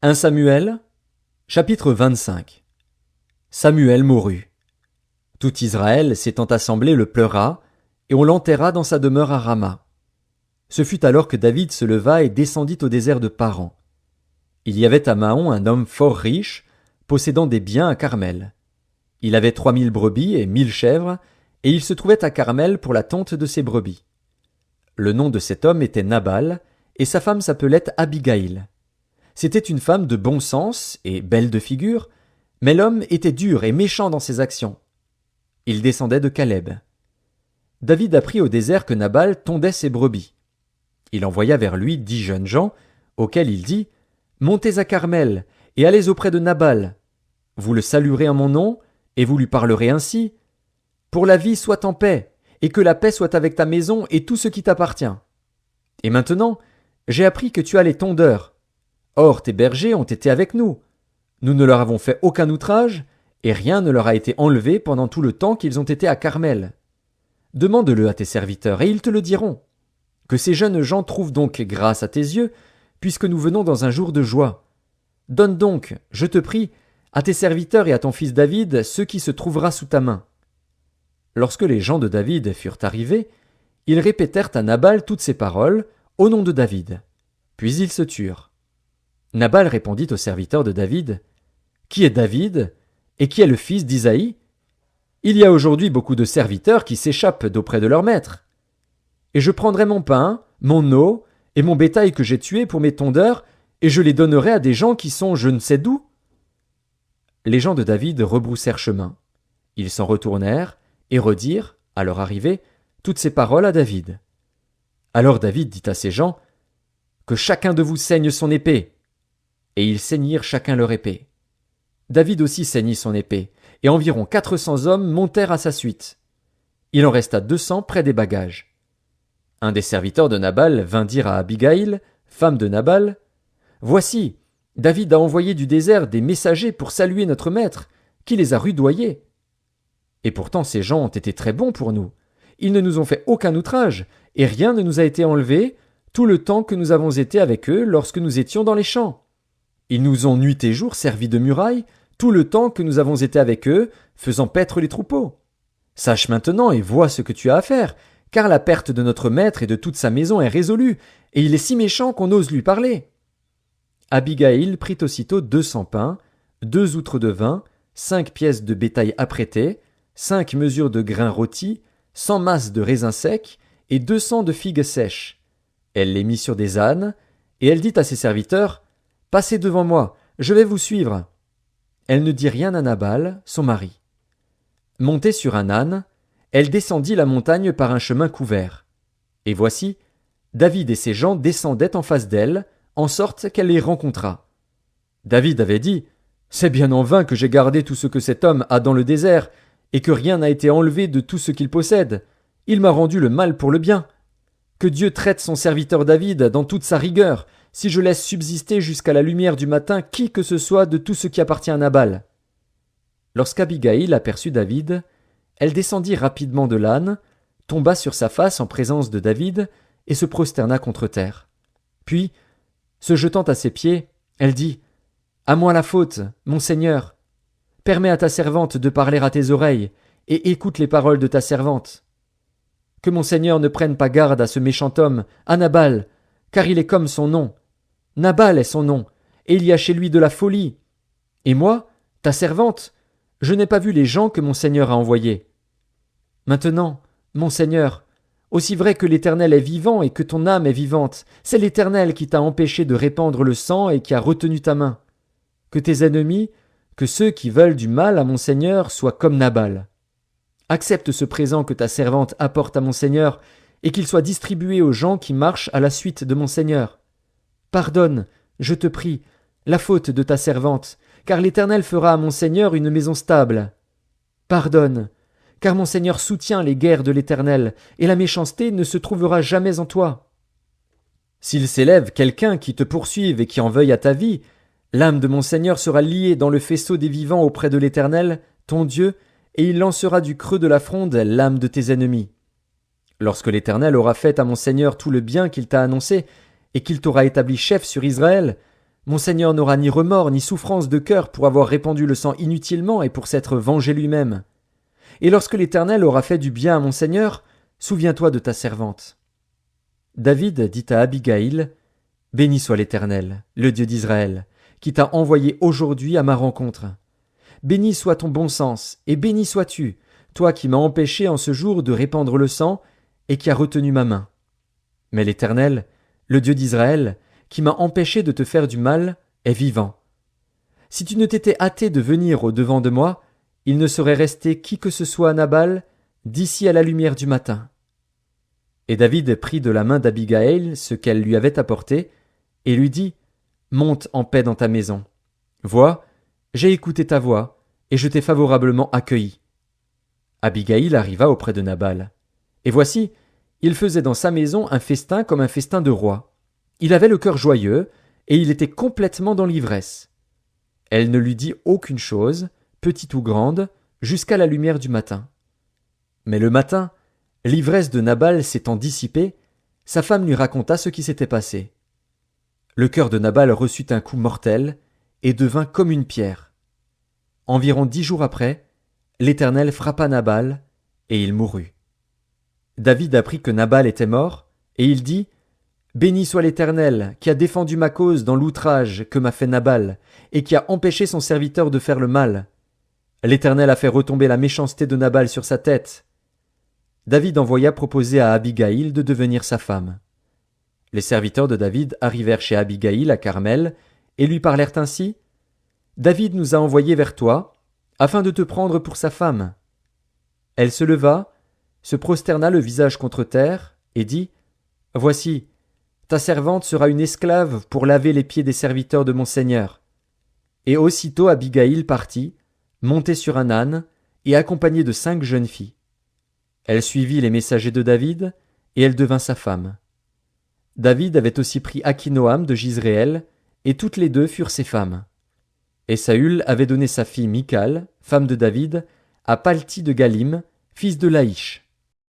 1 Samuel, chapitre 25. Samuel mourut. Tout Israël s'étant assemblé le pleura, et on l'enterra dans sa demeure à Rama. Ce fut alors que David se leva et descendit au désert de Paran. Il y avait à Maon un homme fort riche, possédant des biens à Carmel. Il avait 3000 brebis et 1000 chèvres, et il se trouvait à Carmel pour la tonte de ses brebis. Le nom de cet homme était Nabal, et sa femme s'appelait Abigaïl. C'était une femme de bon sens et belle de figure, mais l'homme était dur et méchant dans ses actions. Il descendait de Caleb. David apprit au désert que Nabal tondait ses brebis. Il envoya vers lui 10 jeunes gens, auxquels il dit « Montez à Carmel, et allez auprès de Nabal. Vous le saluerez en mon nom, et vous lui parlerez ainsi. Pour la vie sois en paix, et que la paix soit avec ta maison et tout ce qui t'appartient. Et maintenant, j'ai appris que tu as les tondeurs. Or tes bergers ont été avec nous. Nous ne leur avons fait aucun outrage, et rien ne leur a été enlevé pendant tout le temps qu'ils ont été à Carmel. Demande-le à tes serviteurs, et ils te le diront. Que ces jeunes gens trouvent donc grâce à tes yeux, puisque nous venons dans un jour de joie. Donne donc, je te prie, à tes serviteurs et à ton fils David ce qui se trouvera sous ta main. » Lorsque les gens de David furent arrivés, ils répétèrent à Nabal toutes ces paroles, au nom de David. Puis ils se turent. Nabal répondit aux serviteurs de David, « Qui est David, et qui est le fils d'Isaïe ? Il y a aujourd'hui beaucoup de serviteurs qui s'échappent d'auprès de leur maître. Et je prendrai mon pain, mon eau, et mon bétail que j'ai tué pour mes tondeurs, et je les donnerai à des gens qui sont je ne sais d'où. » Les gens de David rebroussèrent chemin. Ils s'en retournèrent, et redirent, à leur arrivée, toutes ces paroles à David. Alors David dit à ses gens, « Que chacun de vous saigne son épée. » Et ils saignirent chacun leur épée. David aussi saignit son épée, et environ 400 hommes montèrent à sa suite. Il en resta 200 près des bagages. Un des serviteurs de Nabal vint dire à Abigaïl, femme de Nabal, « Voici, David a envoyé du désert des messagers pour saluer notre maître, qui les a rudoyés. Et pourtant ces gens ont été très bons pour nous. Ils ne nous ont fait aucun outrage, et rien ne nous a été enlevé tout le temps que nous avons été avec eux lorsque nous étions dans les champs. Ils nous ont nuit et jour servi de muraille tout le temps que nous avons été avec eux, faisant paître les troupeaux. Sache maintenant et vois ce que tu as à faire, car la perte de notre maître et de toute sa maison est résolue, et il est si méchant qu'on ose lui parler. » Abigaïl prit aussitôt 200 pains, 2 outres de vin, 5 pièces de bétail apprêtées, 5 mesures de grains rôtis, 100 masses de raisins secs et 200 de figues sèches. Elle les mit sur des ânes, et elle dit à ses serviteurs, « Passez devant moi, je vais vous suivre. » Elle ne dit rien à Nabal, son mari. Montée sur un âne, elle descendit la montagne par un chemin couvert. Et voici, David et ses gens descendaient en face d'elle, en sorte qu'elle les rencontra. David avait dit, « C'est bien en vain que j'ai gardé tout ce que cet homme a dans le désert, et que rien n'a été enlevé de tout ce qu'il possède. Il m'a rendu le mal pour le bien. Que Dieu traite son serviteur David dans toute sa rigueur, si je laisse subsister jusqu'à la lumière du matin qui que ce soit de tout ce qui appartient à Nabal. » Lorsqu'Abigaïl aperçut David, elle descendit rapidement de l'âne, tomba sur sa face en présence de David et se prosterna contre terre. Puis, se jetant à ses pieds, elle dit, « À moi la faute, mon Seigneur. Permets à ta servante de parler à tes oreilles, et écoute les paroles de ta servante. Que mon Seigneur ne prenne pas garde à ce méchant homme, à Nabal, car il est comme son nom. Nabal est son nom, et il y a chez lui de la folie. Et moi, ta servante, je n'ai pas vu les gens que mon Seigneur a envoyés. Maintenant, mon Seigneur, aussi vrai que l'Éternel est vivant et que ton âme est vivante, c'est l'Éternel qui t'a empêché de répandre le sang et qui a retenu ta main. Que tes ennemis, que ceux qui veulent du mal à mon Seigneur soient comme Nabal. Accepte ce présent que ta servante apporte à mon Seigneur, et qu'il soit distribué aux gens qui marchent à la suite de mon Seigneur. Pardonne, je te prie, la faute de ta servante, car l'Éternel fera à mon Seigneur une maison stable. Pardonne, car mon Seigneur soutient les guerres de l'Éternel, et la méchanceté ne se trouvera jamais en toi. S'il s'élève quelqu'un qui te poursuive et qui en veuille à ta vie, l'âme de mon Seigneur sera liée dans le faisceau des vivants auprès de l'Éternel, ton Dieu, et il lancera du creux de la fronde l'âme de tes ennemis. Lorsque l'Éternel aura fait à mon Seigneur tout le bien qu'il t'a annoncé, et qu'il t'aura établi chef sur Israël, Mon Seigneur n'aura ni remords ni souffrance de cœur pour avoir répandu le sang inutilement et pour s'être vengé lui-même. Et lorsque l'Éternel aura fait du bien à mon Seigneur, souviens-toi de ta servante. » David dit à Abigaïl, « Béni soit l'Éternel, le Dieu d'Israël, qui t'a envoyé aujourd'hui à ma rencontre. Béni soit ton bon sens, et béni sois-tu, toi qui m'as empêché en ce jour de répandre le sang, et qui as retenu ma main. Mais l'Éternel, le Dieu d'Israël, qui m'a empêché de te faire du mal, est vivant. Si tu ne t'étais hâté de venir au-devant de moi, il ne serait resté qui que ce soit à Nabal, d'ici à la lumière du matin. » Et David prit de la main d'Abigaïl ce qu'elle lui avait apporté, et lui dit, « Monte en paix dans ta maison. Vois, j'ai écouté ta voix, et je t'ai favorablement accueilli. » Abigaïl arriva auprès de Nabal. Et voici, il faisait dans sa maison un festin comme un festin de roi. Il avait le cœur joyeux, et il était complètement dans l'ivresse. Elle ne lui dit aucune chose, petite ou grande, jusqu'à la lumière du matin. Mais le matin, l'ivresse de Nabal s'étant dissipée, sa femme lui raconta ce qui s'était passé. Le cœur de Nabal reçut un coup mortel, et devint comme une pierre. Environ 10 jours après, l'Éternel frappa Nabal, et il mourut. David apprit que Nabal était mort, et il dit, « Béni soit l'Éternel, qui a défendu ma cause dans l'outrage que m'a fait Nabal, et qui a empêché son serviteur de faire le mal. L'Éternel a fait retomber la méchanceté de Nabal sur sa tête. » David envoya proposer à Abigaïl de devenir sa femme. Les serviteurs de David arrivèrent chez Abigaïl à Carmel, et lui parlèrent ainsi, « David nous a envoyés vers toi, afin de te prendre pour sa femme. » Elle se leva, se prosterna le visage contre terre, et dit, « Voici, ta servante sera une esclave pour laver les pieds des serviteurs de mon Seigneur. » Et aussitôt Abigaïl partit, montée sur un âne, et accompagnée de 5 jeunes filles. Elle suivit les messagers de David, et elle devint sa femme. David avait aussi pris Akinoam de Jizréel, et toutes les 2 furent ses femmes. Et Saül avait donné sa fille Michal, femme de David, à Palti de Galim, fils de Laïch.